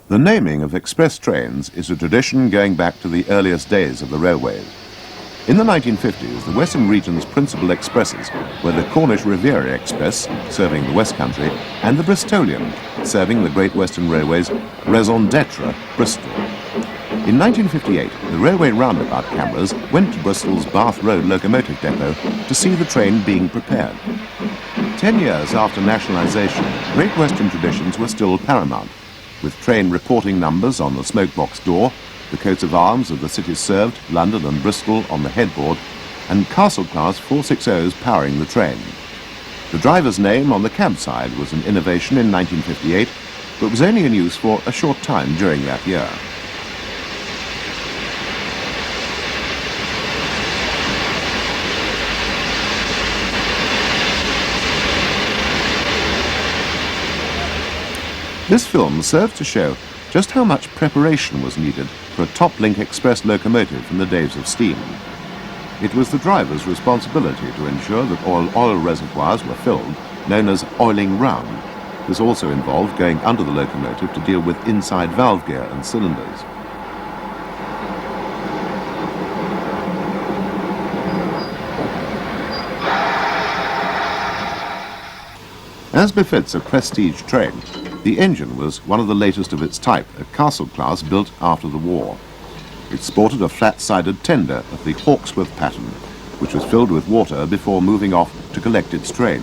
The naming of express trains is a tradition going back to the earliest days of the railways. In the 1950s, the Western region's principal expresses were the Cornish Riviera Express, serving the West Country, and the Bristolian, serving the Great Western Railway's raison d'etre, Bristol. In 1958, the Railway Roundabout cameras went to Bristol's Bath Road locomotive depot to see the train being prepared. 10 years after nationalisation, Great Western traditions were still paramount, with train reporting numbers on the smokebox door, the coats of arms of the cities served, London and Bristol, on the headboard, and Castle-class 460s powering the train. The driver's name on the cab side was an innovation in 1958, but was only in use for a short time during that year. This film serves to show just how much preparation was needed for a top-link express locomotive in the days of steam. It was the driver's responsibility to ensure that oil reservoirs were filled, known as oiling round. This also involved going under the locomotive to deal with inside valve gear and cylinders. As befits a prestige train, the engine was one of the latest of its type, a Castle-class built after the war. It sported a flat-sided tender of the Hawksworth pattern, which was filled with water before moving off to collect its train.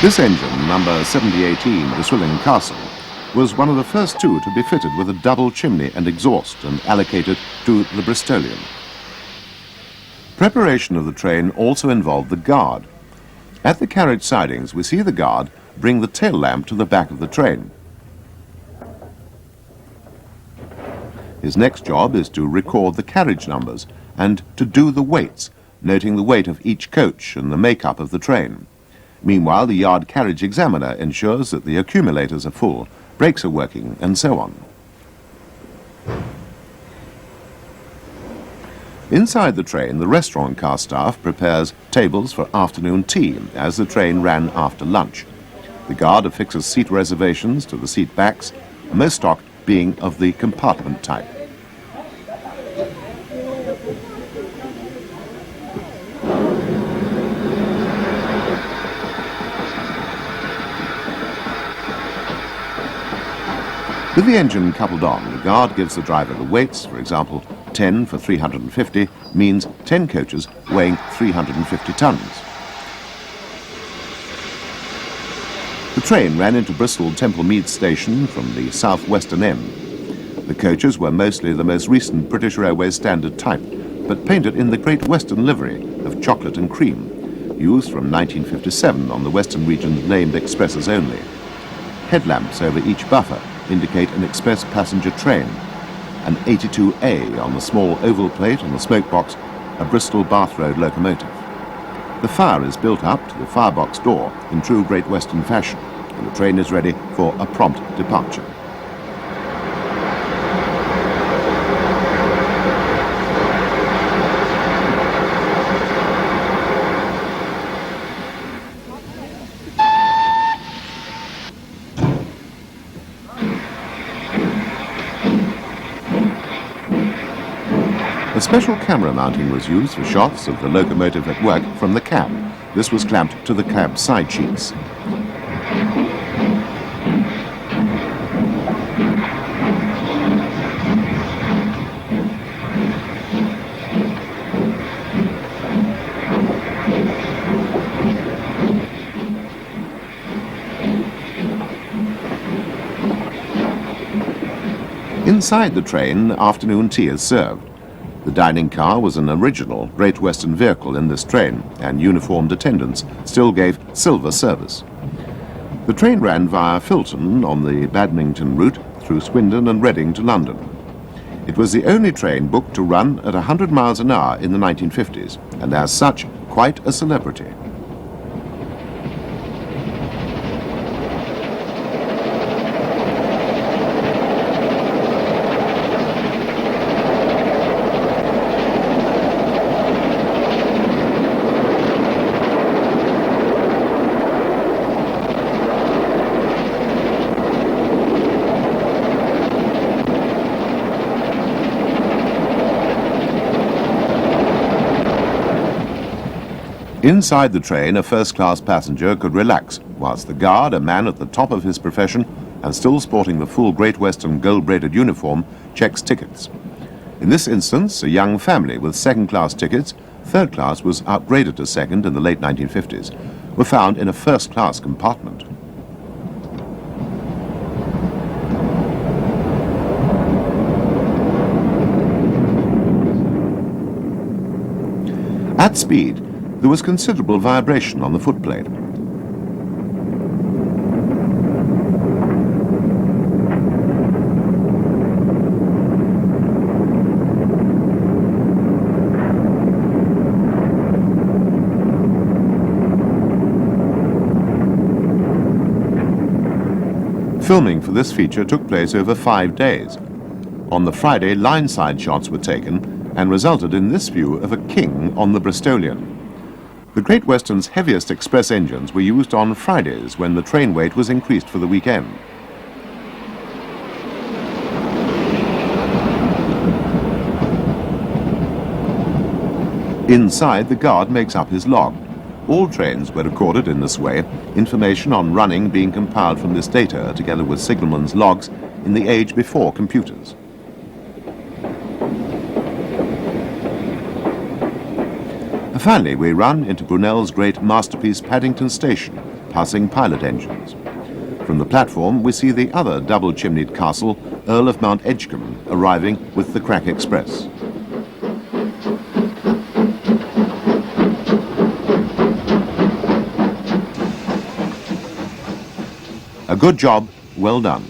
This engine, number 7018 Bristolian Castle, was one of the first two to be fitted with a double chimney and exhaust and allocated to the Bristolian. Preparation of the train also involved the guard. At the carriage sidings, we see the guard bring the tail lamp to the back of the train. His next job is to record the carriage numbers and to do the weights, noting the weight of each coach and the makeup of the train. Meanwhile, the yard carriage examiner ensures that the accumulators are full, brakes are working, and so on. Inside the train, the restaurant car staff prepares tables for afternoon tea as the train ran after lunch. The guard affixes seat reservations to the seat backs, most stock being of the compartment type. With the engine coupled on, the guard gives the driver the weights. For example, 10 for 350 means 10 coaches weighing 350 tons. The train ran into Bristol Temple Meads station from the southwestern end. The coaches were mostly the most recent British Railways standard type, but painted in the Great Western livery of chocolate and cream, used from 1957 on the Western region's named expresses only. Headlamps over each buffer indicate an express passenger train. An 82A on the small oval plate on the smokebox, a Bristol Bath Road locomotive. The fire is built up to the firebox door in true Great Western fashion, and the train is ready for a prompt departure. A special camera mounting was used for shots of the locomotive at work from the cab. This was clamped to the cab side sheets. Inside the train, afternoon tea is served. The dining car was an original Great Western vehicle in this train, and uniformed attendants still gave silver service. The train ran via Filton on the Paddington route through Swindon and Reading to London. It was the only train booked to run at 100 miles an hour in the 1950s, and as such, quite a celebrity. Inside the train, a first-class passenger could relax, whilst the guard, a man at the top of his profession and still sporting the full Great Western gold-braided uniform, checks tickets. In this instance, a young family with second-class tickets, third class was upgraded to second in the late 1950s, were found in a first-class compartment. At speed, there was considerable vibration on the footplate. Filming for this feature took place over 5 days. On the Friday, line-side shots were taken and resulted in this view of a king on the Bristolian. The Great Western's heaviest express engines were used on Fridays when the train weight was increased for the weekend. Inside, the guard makes up his log. All trains were recorded in this way, information on running being compiled from this data together with signalmen's logs in the age before computers. Finally, we run into Brunel's great masterpiece Paddington station, passing pilot engines. From the platform, we see the other double-chimneyed castle, Earl of Mount Edgecombe, arriving with the Crack Express. A good job, well done.